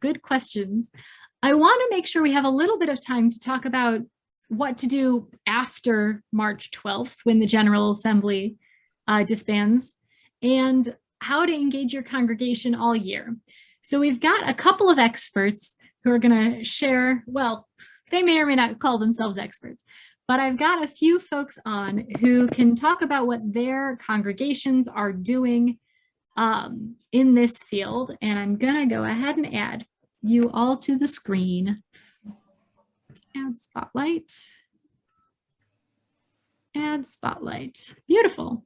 good questions. I want to make sure we have a little bit of time to talk about what to do after March 12th when the General Assembly disbands, and how to engage your congregation all year. So we've got a couple of experts who are going to share, well, they may or may not call themselves experts, but I've got a few folks on who can talk about what their congregations are doing in this field. And I'm going to go ahead and add you all to the screen. Add spotlight. Add spotlight. Beautiful.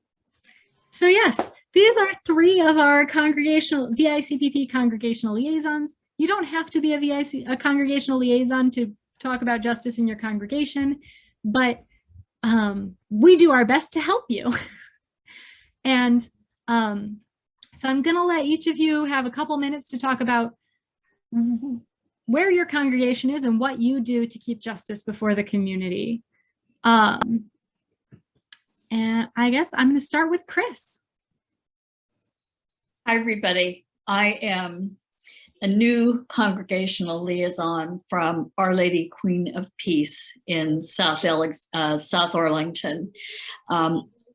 So yes, these are three of our VICPP congregational liaisons. You don't have to be a congregational liaison to talk about justice in your congregation, but we do our best to help you. And so I'm going to let each of you have a couple minutes to talk about where your congregation is and what you do to keep justice before the community. And I guess I'm going to start with Chris. Hi, everybody. I am a new congregational liaison from Our Lady Queen of Peace in South Arlington.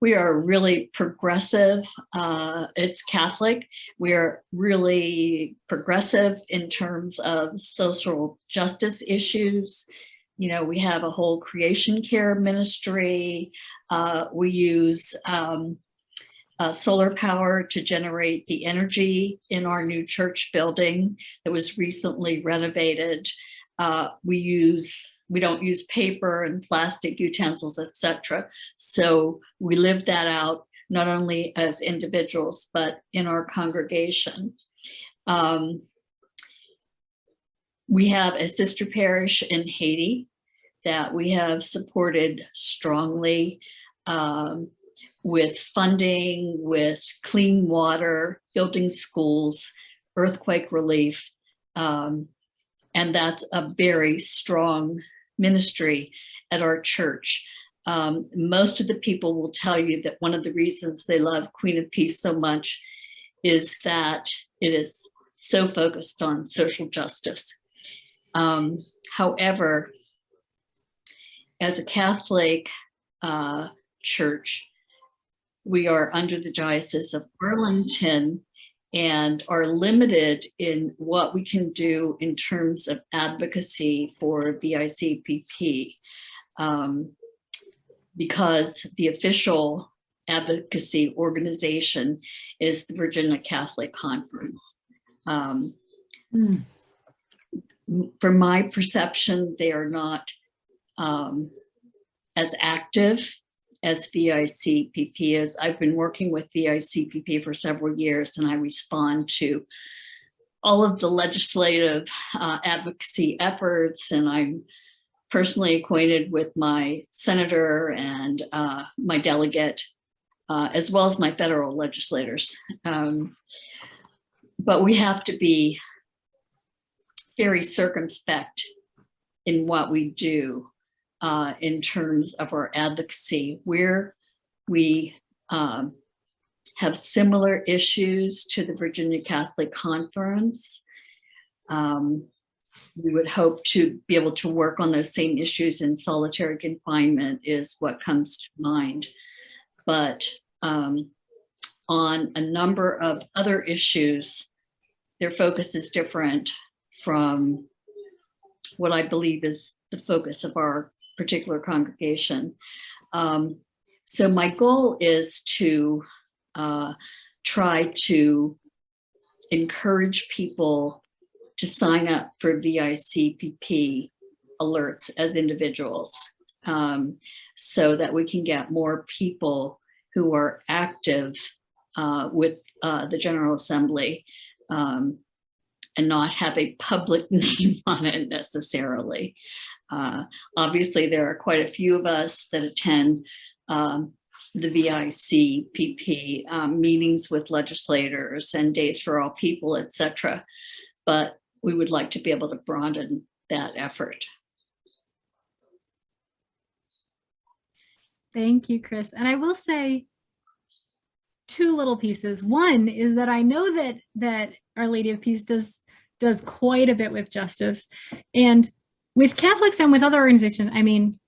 We are really progressive. It's Catholic. We are really progressive in terms of social justice issues. You know, we have a whole creation care ministry. We use solar power to generate the energy in our new church building that was recently renovated. We don't use paper and plastic utensils, etc. So we live that out not only as individuals, but in our congregation. We have a sister parish in Haiti that we have supported strongly with funding, with clean water, building schools, earthquake relief. And that's a very strong ministry at our church. Most of the people will tell you that one of the reasons they love Queen of Peace so much is that it is so focused on social justice. However, as a Catholic church, we are under the Diocese of Arlington and are limited in what we can do in terms of advocacy for VICPP, because the official advocacy organization is the Virginia Catholic Conference. From my perception, they are not as active as VICPP is. I've been working with VICPP for several years, and I respond to all of the legislative advocacy efforts, and I'm personally acquainted with my senator and my delegate, as well as my federal legislators. But we have to be very circumspect in what we do in terms of our advocacy, where we have similar issues to the Virginia Catholic Conference. We would hope to be able to work on those same issues in solitary confinement is what comes to mind. But on a number of other issues, their focus is different from what I believe is the focus of our particular congregation. So my goal is to try to encourage people to sign up for VICPP alerts as individuals, so that we can get more people who are active with the General Assembly and not have a public name on it necessarily. Obviously, there are quite a few of us that attend the VICPP meetings with legislators and Days for All People, etc. But we would like to be able to broaden that effort. Thank you, Chris. And I will say two little pieces. One is that I know that Our Lady of Peace does does quite a bit with justice. And with Catholics and with other organizations, I mean,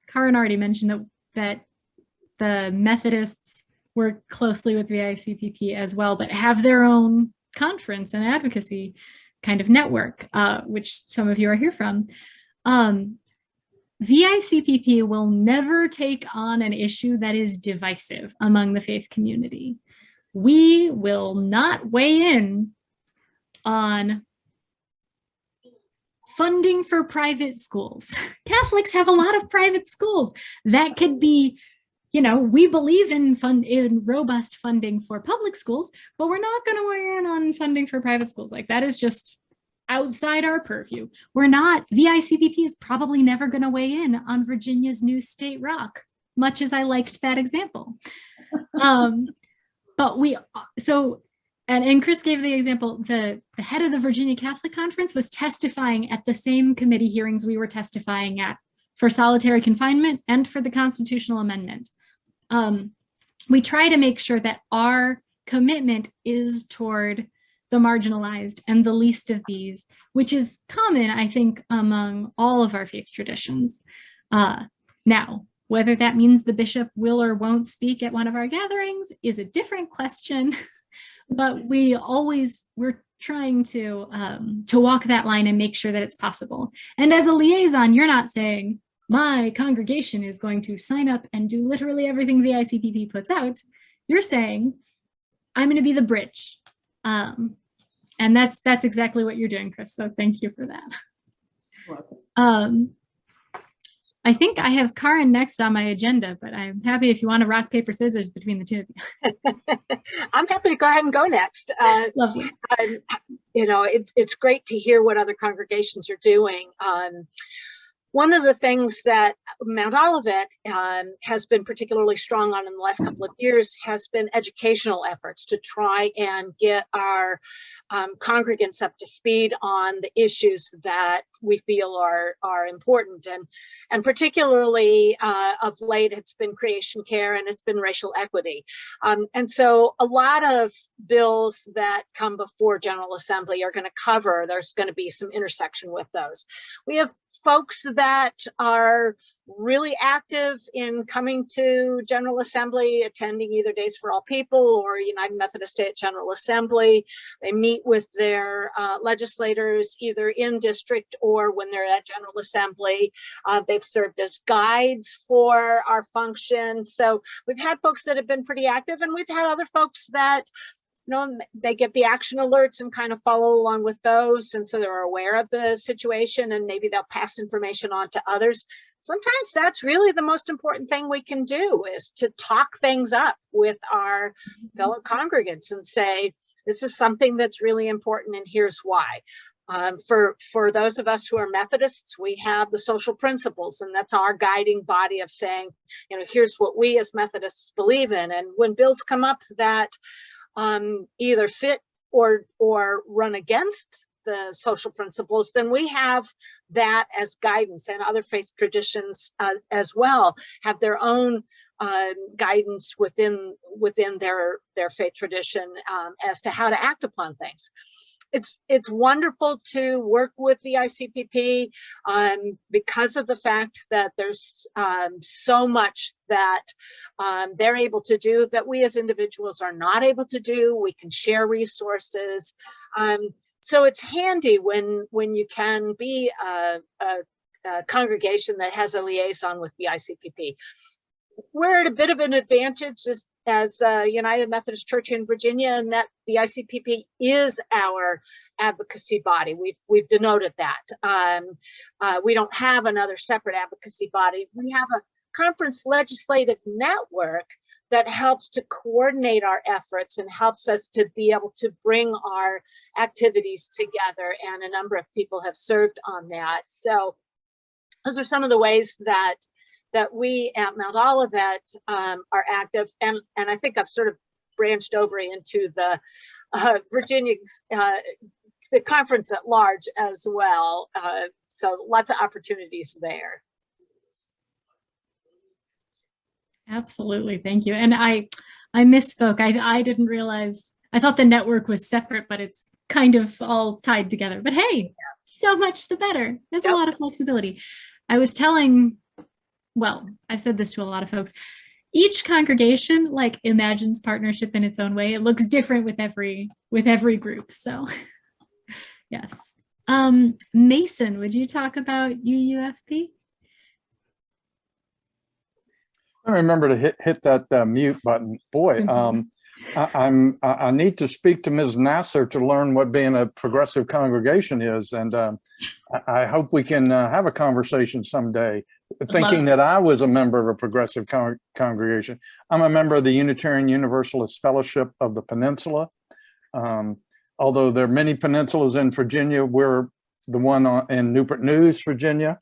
Karen already mentioned that the Methodists work closely with VICPP as well, but have their own conference and advocacy kind of network, which some of you are here from. VICPP will never take on an issue that is divisive among the faith community. We will not weigh in on funding for private schools. Catholics have a lot of private schools. That could be, we believe in robust funding for public schools, but we're not going to weigh in on funding for private schools. Like, that is just outside our purview. VICPP is probably never going to weigh in on Virginia's new state rock, much as I liked that example. And Chris gave the example, the head of the Virginia Catholic Conference was testifying at the same committee hearings we were testifying at for solitary confinement and for the constitutional amendment. We try to make sure that our commitment is toward the marginalized and the least of these, which is common, I think, among all of our faith traditions. Now, whether that means the bishop will or won't speak at one of our gatherings is a different question, but we're trying to walk that line and make sure that it's possible. And as a liaison, you're not saying, my congregation is going to sign up and do literally everything the VICPP puts out. You're saying, I'm going to be the bridge. And that's exactly what you're doing, Chris. So thank you for that. I think I have Karen next on my agenda, but I'm happy if you want to rock, paper, scissors between the two of you. I'm happy to go ahead and go next. Lovely. It's great to hear what other congregations are doing. One of the things that Mount Olivet has been particularly strong on in the last couple of years has been educational efforts to try and get our congregants up to speed on the issues that we feel are important. And particularly of late, it's been creation care and it's been racial equity. And so a lot of bills that come before General Assembly are going to cover, there's going to be some intersection with those. We have folks that are really active in coming to General Assembly, attending either Days for All People or United Methodist Day at General Assembly. They meet with their legislators either in district or when they're at General Assembly. They've served as guides for our function. So we've had folks that have been pretty active, and we've had other folks that they get the action alerts and kind of follow along with those. And so they're aware of the situation and maybe they'll pass information on to others. Sometimes that's really the most important thing we can do, is to talk things up with our fellow congregants and say, this is something that's really important and here's why. For those of us who are Methodists, we have the social principles, and that's our guiding body of saying, here's what we as Methodists believe in. And when bills come up that either fit or run against the social principles, then we have that as guidance, and other faith traditions as well have their own guidance within their faith tradition as to how to act upon things. It's wonderful to work with the VICPP because of the fact that there's so much that they're able to do that we as individuals are not able to do. We can share resources. So it's handy when you can be a congregation that has a liaison with the VICPP. We're at a bit of an advantage as United Methodist Church in Virginia, and that the VICPP is our advocacy body. We've denoted that. We don't have another separate advocacy body. We have a conference legislative network that helps to coordinate our efforts and helps us to be able to bring our activities together. And a number of people have served on that. So those are some of the ways that we at Mount Olivet are active. And I think I've sort of branched over into the Virginia's, the conference at large as well. So lots of opportunities there. Absolutely. Thank you. And I misspoke. I didn't realize, I thought the network was separate, but it's kind of all tied together. But hey, so much the better. There's a lot of flexibility. I was telling, well, I've said this to a lot of folks. Each congregation like imagines partnership in its own way. It looks different with every group. So yes. Mason, would you talk about UUFP? I remember to hit that mute button. Boy, I need to speak to Ms. Nasser to learn what being a progressive congregation is, and I hope we can have a conversation someday. Thinking that I was a member of a progressive congregation. I'm a member of the Unitarian Universalist Fellowship of the Peninsula. Although there are many peninsulas in Virginia, we're the one in Newport News, Virginia.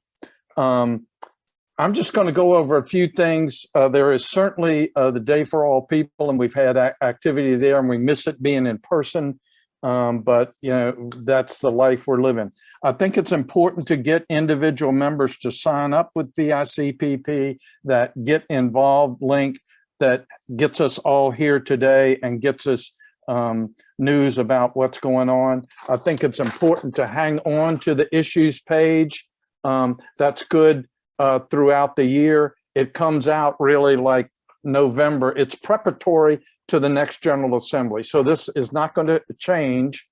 I'm just going to go over a few things. There is certainly the Day for All People, and we've had activity there, and we miss it being in person. But you know, that's the life we're living. I think it's important to get individual members to sign up with VICPP, that get involved link that gets us all here today and gets us news about what's going on. I think it's important to hang on to the issues page. That's good throughout the year. It comes out really like November. It's preparatory to the next General Assembly. So this is not going to change.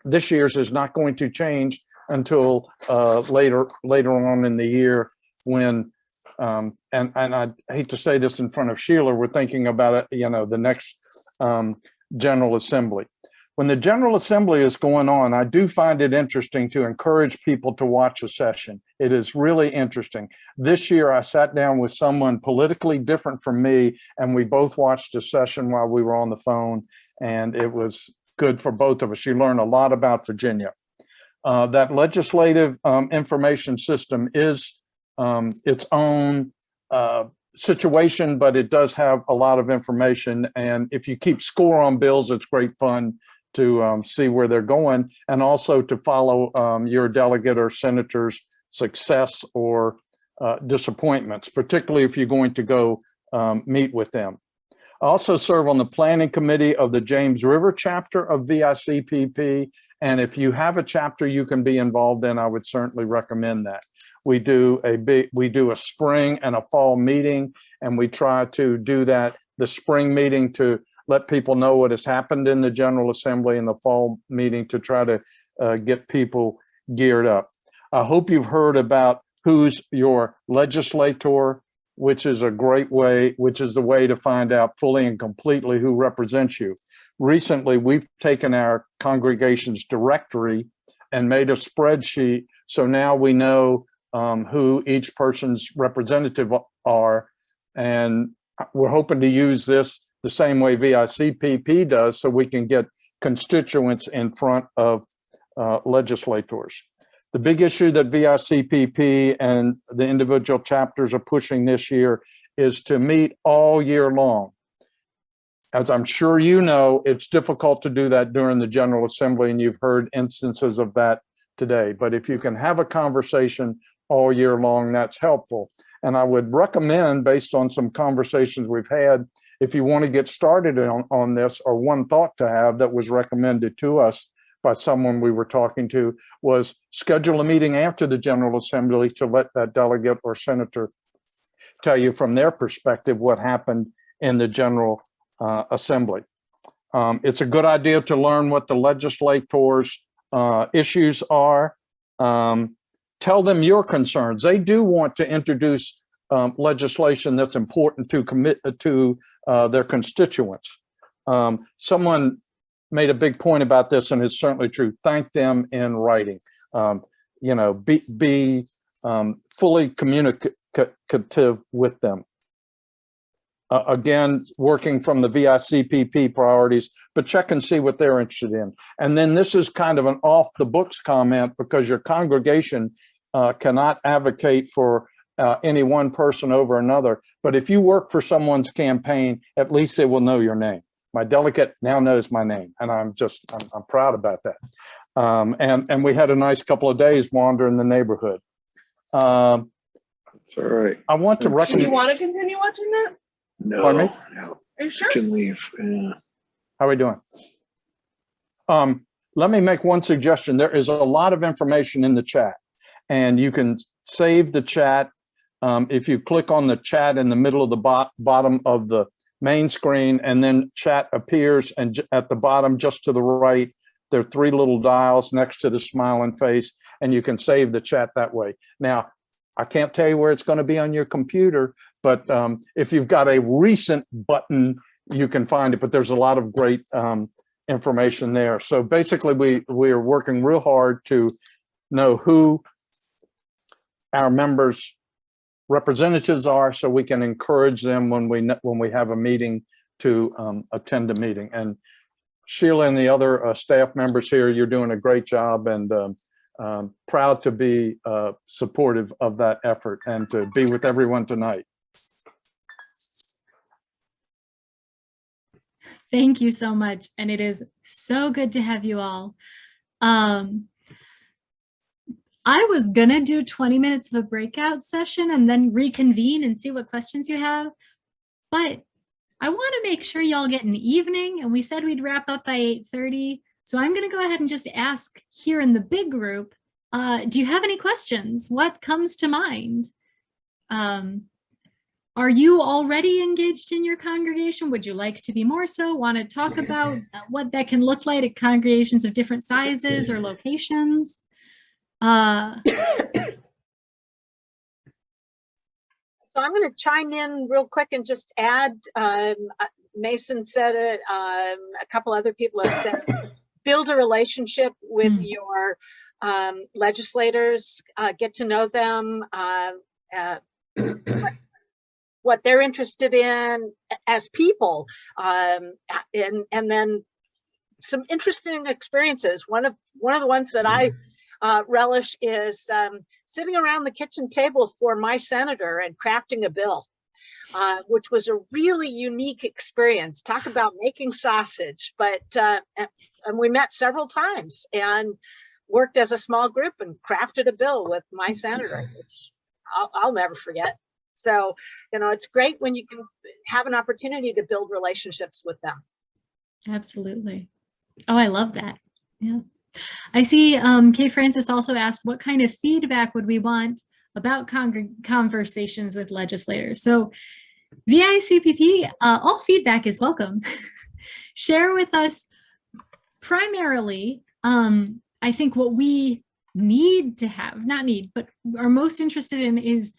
This year's is not going to change until later on in the year when, and I hate to say this in front of Sheila, we're thinking about it, you know, the next General Assembly. When the General Assembly is going on, I do find it interesting to encourage people to watch a session. It is really interesting. This year, I sat down with someone politically different from me, and we both watched a session while we were on the phone, and it was good for both of us. You learn a lot about Virginia. That legislative information system is its own situation, but it does have a lot of information. And if you keep score on bills, it's great fun to see where they're going, and also to follow your delegate or senator's success or disappointments, particularly if you're going to go meet with them. I also serve on the planning committee of the James River chapter of VICPP, and if you have a chapter you can be involved in, I would certainly recommend that. We do a spring and a fall meeting, and we try to do that, the spring meeting to let people know what has happened in the General Assembly, and the fall meeting to try to get people geared up. I hope you've heard about who's your legislator, which is a great way, which is the way to find out fully and completely who represents you. Recently, we've taken our congregation's directory and made a spreadsheet. So now we know who each person's representative are. And we're hoping to use this the same way VICPP does, so we can get constituents in front of legislators. The big issue that VICPP and the individual chapters are pushing this year is to meet all year long. As I'm sure you know, it's difficult to do that during the General Assembly, and you've heard instances of that today. But if you can have a conversation all year long, that's helpful. And I would recommend, based on some conversations we've had, if you want to get started on this, or one thought to have that was recommended to us by someone we were talking to, was schedule a meeting after the General Assembly to let that delegate or senator tell you from their perspective what happened in the General Assembly. It's a good idea to learn what the legislators' issues are. Tell them your concerns. They do want to introduce legislation that's important to commit to their constituents. Someone made a big point about this, and it's certainly true. Thank them in writing. You know, be fully communicative with them. Again, working from the VICPP priorities, but check and see what they're interested in. And then this is kind of an off the books comment, because your congregation cannot advocate for any one person over another. But if you work for someone's campaign, at least they will know your name. My delegate now knows my name, and I'm proud about that. And we had a nice couple of days wandering the neighborhood. That's all right. I want to recommend. Do you want to continue watching that? No, Pardon me? no. Are you sure? You can leave. Yeah. How are we doing? let me make one suggestion. There is a lot of information in the chat, and you can save the chat. If you click on the chat in the middle of the bottom of the main screen, and then chat appears, and at the bottom, just to the right, there are 3 little dials next to the smiling face, and you can save the chat that way. Now, I can't tell you where it's going to be on your computer, but if you've got a recent button, you can find it, but there's a lot of great information there. So basically, we are working real hard to know who our members' representatives are, so we can encourage them when we have a meeting to attend a meeting. And Sheila and the other staff members here, you're doing a great job, and proud to be supportive of that effort and to be with everyone tonight. Thank you so much. And it is so good to have you all. I was gonna do 20 minutes of a breakout session and then reconvene and see what questions you have, but I want to make sure y'all get an evening, and we said we'd wrap up by 8:30. So I'm going to go ahead and just ask here in the big group, do you have any questions? What comes to mind? Are you already engaged in your congregation? Would you like to be more so? Want to talk about what that can look like at congregations of different sizes or locations? So I'm going to chime in real quick and just add, Mason said it, a couple other people have said, build a relationship with your legislators, get to know them, what they're interested in as people, and then some interesting experiences. One of the ones that I relish is sitting around the kitchen table for my senator and crafting a bill, which was a really unique experience. Talk about making sausage, but and we met several times and worked as a small group and crafted a bill with my senator, which I'll never forget. So, you know, it's great when you can have an opportunity to build relationships with them. Absolutely. Oh, I love that. Yeah. I see Kay Francis also asked, what kind of feedback would we want about conversations with legislators? So VICPP, all feedback is welcome. Share with us primarily, I think what we need to have, not need, but are most interested in is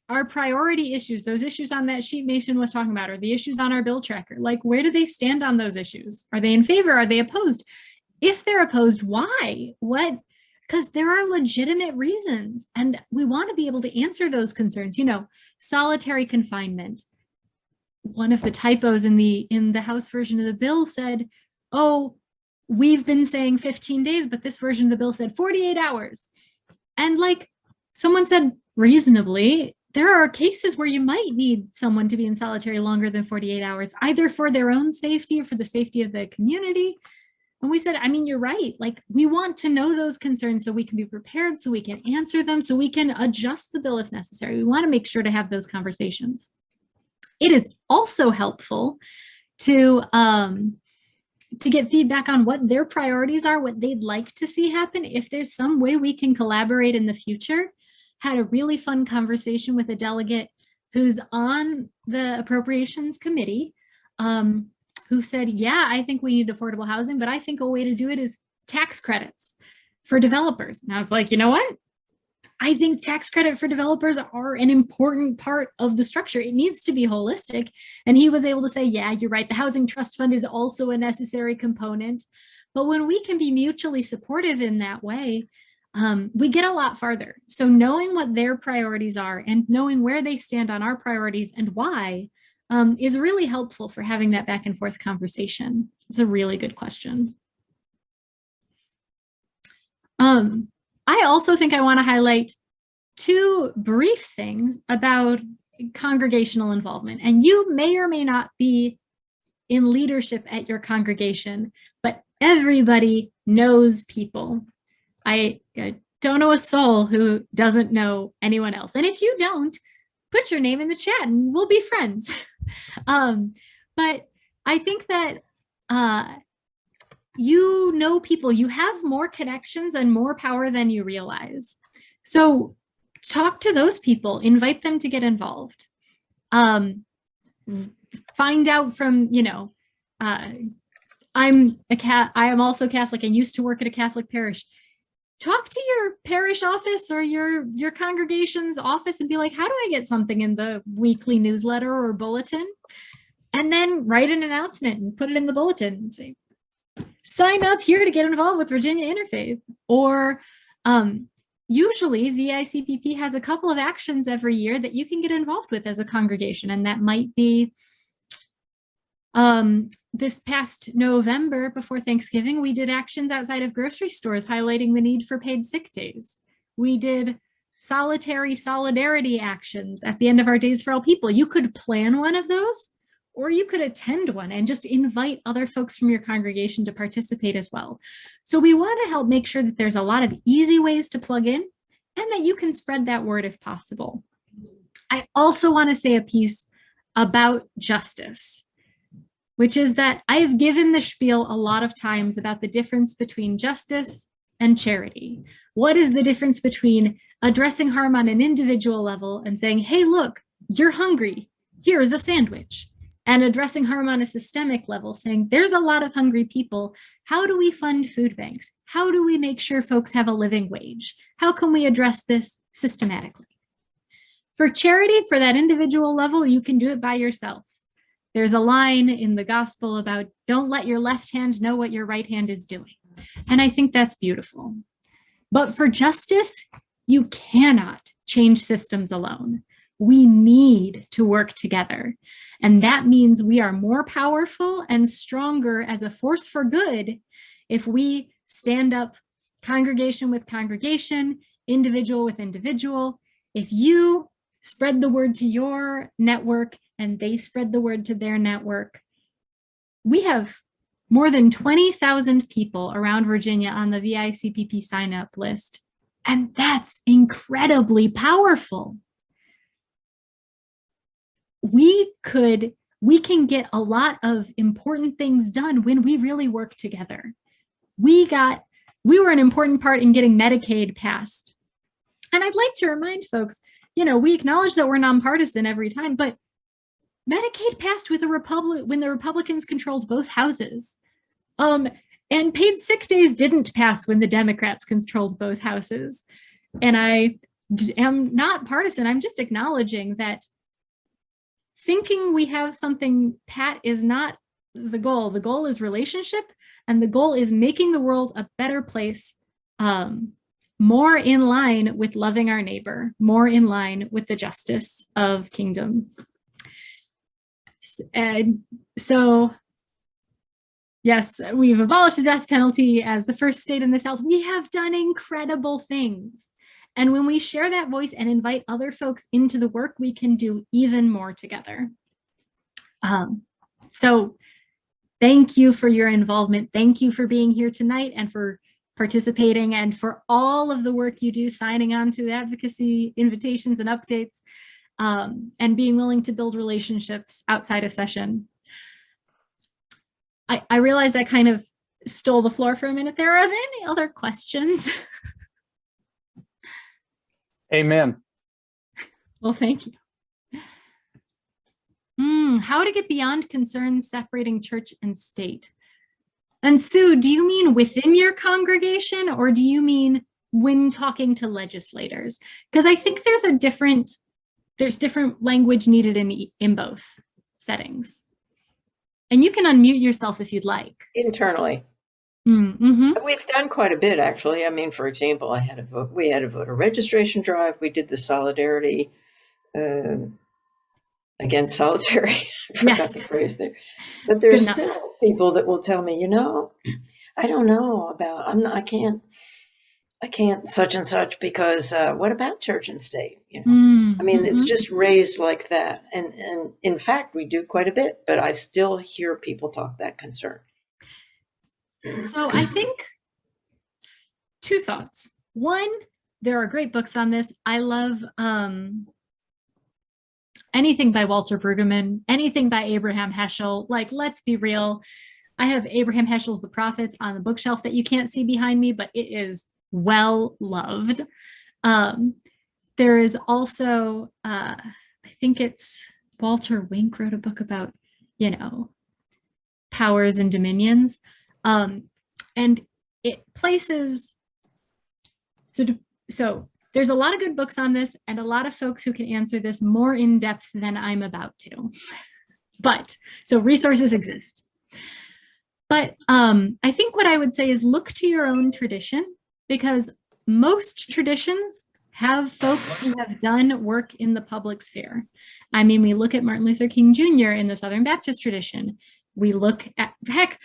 our priority issues, those issues on that sheet Mason was talking about, or the issues on our bill tracker. Like, where do they stand on those issues? Are they in favor? Are they opposed? If they're opposed, why? What? Because there are legitimate reasons, and we want to be able to answer those concerns. You know, solitary confinement. One of the typos in the House version of the bill said, oh, we've been saying 15 days, but this version of the bill said 48 hours. And like someone said, reasonably, there are cases where you might need someone to be in solitary longer than 48 hours, either for their own safety or for the safety of the community. And we said, I mean, you're right. Like, we want to know those concerns so we can be prepared, so we can answer them, so we can adjust the bill if necessary. We want to make sure to have those conversations. It is also helpful to get feedback on what their priorities are, what they'd like to see happen. If there's some way we can collaborate in the future. Had a really fun conversation with a delegate who's on the Appropriations Committee, who said, yeah, I think we need affordable housing, but I think a way to do it is tax credits for developers. And I was like, you know what? I think tax credit for developers are an important part of the structure. It needs to be holistic. And he was able to say, yeah, you're right. The Housing Trust Fund is also a necessary component. But when we can be mutually supportive in that way, we get a lot farther. So knowing what their priorities are and knowing where they stand on our priorities and why is really helpful for having that back and forth conversation. It's a really good question. I also think I want to highlight 2 brief things about congregational involvement. And you may or may not be in leadership at your congregation, but everybody knows people. I don't know a soul who doesn't know anyone else. And if you don't, put your name in the chat and we'll be friends. But I think that you know people, you have more connections and more power than you realize. So talk to those people, invite them to get involved. Find out from, I am also Catholic and used to work at a Catholic parish. Talk to your parish office or your congregation's office and be like, how do I get something in the weekly newsletter or bulletin? And then write an announcement and put it in the bulletin and say, sign up here to get involved with Virginia Interfaith. Or usually VICPP has a couple of actions every year that you can get involved with as a congregation. And that might be this past November before Thanksgiving, we did actions outside of grocery stores highlighting the need for paid sick days. We did solitary solidarity actions at the end of our Days for All People. You could plan one of those, or you could attend one and just invite other folks from your congregation to participate as well. So we want to help make sure that there's a lot of easy ways to plug in and that you can spread that word if possible. I also want to say a piece about justice, which is that I've given the spiel a lot of times about the difference between justice and charity. What is the difference between addressing harm on an individual level and saying, hey, look, you're hungry, here is a sandwich, and addressing harm on a systemic level, saying there's a lot of hungry people. How do we fund food banks? How do we make sure folks have a living wage? How can we address this systematically? For charity, for that individual level, you can do it by yourself. There's a line in the gospel about don't let your left hand know what your right hand is doing. And I think that's beautiful. But for justice, you cannot change systems alone. We need to work together. And that means we are more powerful and stronger as a force for good if we stand up congregation with congregation, individual with individual. If you spread the word to your network and they spread the word to their network. We have more than 20,000 people around Virginia on the VICPP sign-up list, and that's incredibly powerful. We can get a lot of important things done when we really work together. We were an important part in getting Medicaid passed. And I'd like to remind folks, we acknowledge that we're nonpartisan every time, but Medicaid passed with when the Republicans controlled both houses. And paid sick days didn't pass when the Democrats controlled both houses. And I am not partisan. I'm just acknowledging that thinking we have something pat is not the goal. The goal is relationship, and the goal is making the world a better place, more in line with loving our neighbor, more in line with the justice of kingdom. And so, yes, we've abolished the death penalty as the first state in the South. We have done incredible things. And when we share that voice and invite other folks into the work, we can do even more together. So thank you for your involvement. Thank you for being here tonight and for participating and for all of the work you do, signing on to advocacy invitations and updates, and being willing to build relationships outside of session. I realized I kind of stole the floor for a minute there. Are there any other questions? Amen. Well, thank you. How to get beyond concerns separating church and state. And Sue, do you mean within your congregation, or do you mean when talking to legislators? Because I think there's different language needed in both settings. And you can unmute yourself if you'd like. Internally. Mm-hmm. We've done quite a bit, actually. I mean, for example, we had a voter registration drive. We did the solidarity against solitary. I forgot the phrase there. But there's still people that will tell me, I don't know about, I can't such and such because what about church and state? I mean, it's just raised like that. And in fact, we do quite a bit, but I still hear people talk that concern. So I think two thoughts. One, there are great books on this. I love anything by Walter Brueggemann, anything by Abraham Heschel. Like, let's be real. I have Abraham Heschel's The Prophets on the bookshelf that you can't see behind me, but it is well loved. There is also, I think it's Walter Wink wrote a book about, powers and dominions. And it places, so there's a lot of good books on this and a lot of folks who can answer this more in depth than I'm about to. But, so resources exist. But I think what I would say is look to your own tradition, because most traditions have folks who have done work in the public sphere. I mean, we look at Martin Luther King Jr. in the Southern Baptist tradition. We look at, heck,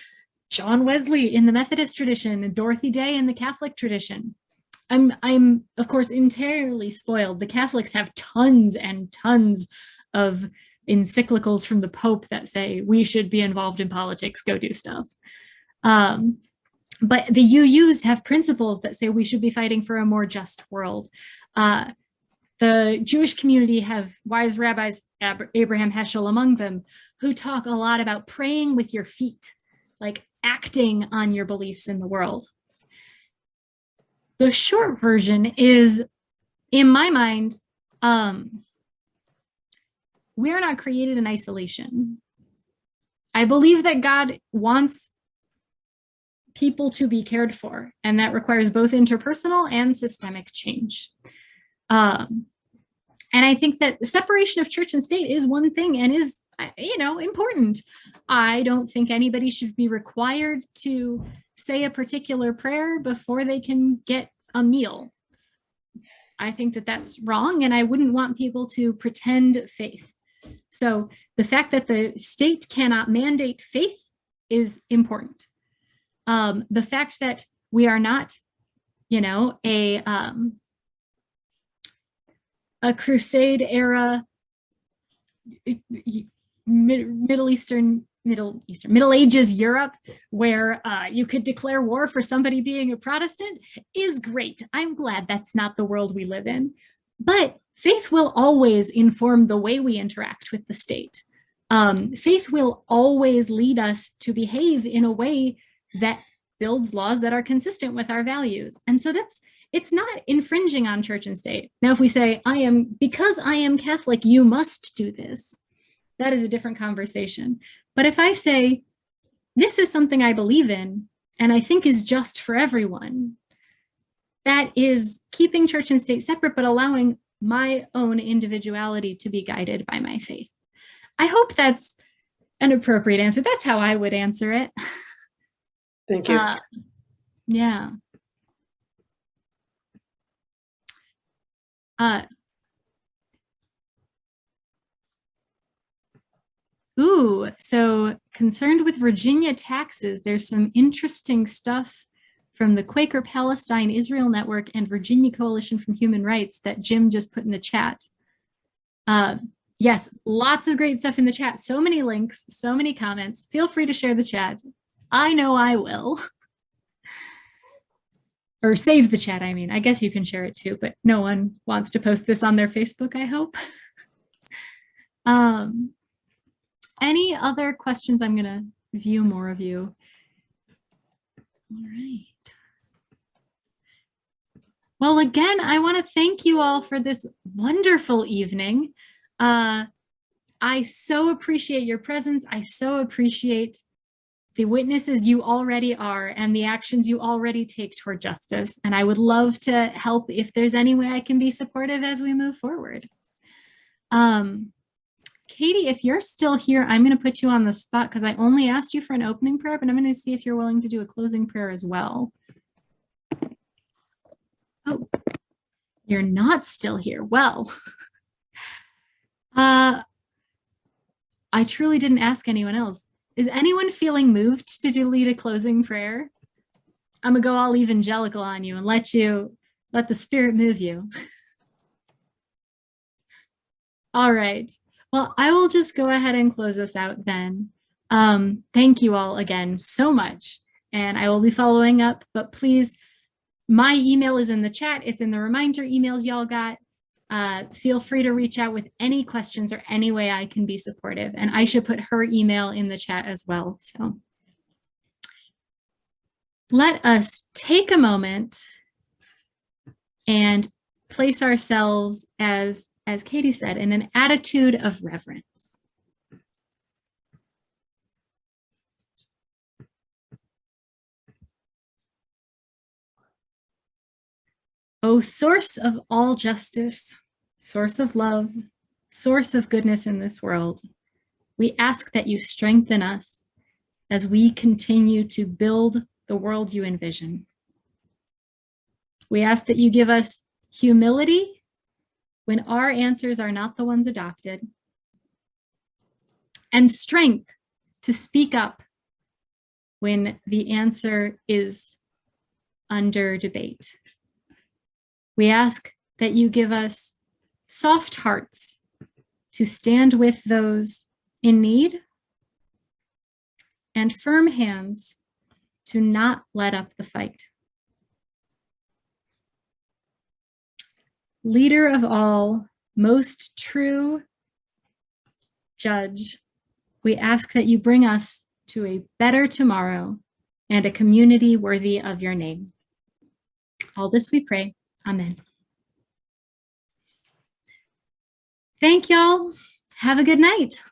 John Wesley in the Methodist tradition, and Dorothy Day in the Catholic tradition. I'm of course entirely spoiled. The Catholics have tons and tons of encyclicals from the Pope that say we should be involved in politics, go do stuff. But the UUs have principles that say we should be fighting for a more just world. The Jewish community have wise rabbis, Abraham Heschel among them, who talk a lot about praying with your feet, like acting on your beliefs in the world. The short version is, in my mind, we are not created in isolation. I believe that God wants people to be cared for, and that requires both interpersonal and systemic change. And I think that the separation of church and state is one thing and is, important. I don't think anybody should be required to say a particular prayer before they can get a meal. I think that that's wrong, and I wouldn't want people to pretend faith. So the fact that the state cannot mandate faith is important. The fact that we are not, a Crusade era, Middle Ages Europe, where you could declare war for somebody being a Protestant, is great. I'm glad that's not the world we live in. But faith will always inform the way we interact with the state. Faith will always lead us to behave in a way that builds laws that are consistent with our values. And so it's not infringing on church and state. Now, if we say, because I am Catholic, you must do this, that is a different conversation. But if I say, this is something I believe in and I think is just for everyone, that is keeping church and state separate, but allowing my own individuality to be guided by my faith. I hope that's an appropriate answer. That's how I would answer it. Thank you. Yeah. So concerned with Virginia taxes, there's some interesting stuff from the Quaker Palestine Israel Network and Virginia Coalition for Human Rights that Jim just put in the chat. Yes, lots of great stuff in the chat. So many links, so many comments. Feel free to share the chat. I know I will. Or save the chat, I mean. I guess you can share it too, but no one wants to post this on their Facebook, I hope. Any other questions? I'm gonna view more of you. All right. Well, again, I want to thank you all for this wonderful evening. I so appreciate your presence. I so appreciate the witnesses you already are and the actions you already take toward justice. And I would love to help if there's any way I can be supportive as we move forward. Katie, if you're still here, I'm going to put you on the spot because I only asked you for an opening prayer, but I'm going to see if you're willing to do a closing prayer as well. Oh, you're not still here. Well, I truly didn't ask anyone else. Is anyone feeling moved to lead a closing prayer? I'm gonna go all evangelical on you and let the Spirit move you. All right. Well, I will just go ahead and close us out then. Thank you all again so much. And I will be following up, but please, my email is in the chat. It's in the reminder emails y'all got. Feel free to reach out with any questions or any way I can be supportive. And I should put her email in the chat as well. So let us take a moment and place ourselves, as Katie said, in an attitude of reverence. O source of all justice, source of love, source of goodness in this world, we ask that you strengthen us as we continue to build the world you envision. We ask that you give us humility when our answers are not the ones adopted, and strength to speak up when the answer is under debate. We ask that you give us soft hearts to stand with those in need, and firm hands to not let up the fight. Leader of all, most true judge, we ask that you bring us to a better tomorrow and a community worthy of your name. All this we pray. Amen. Thank y'all. Have a good night.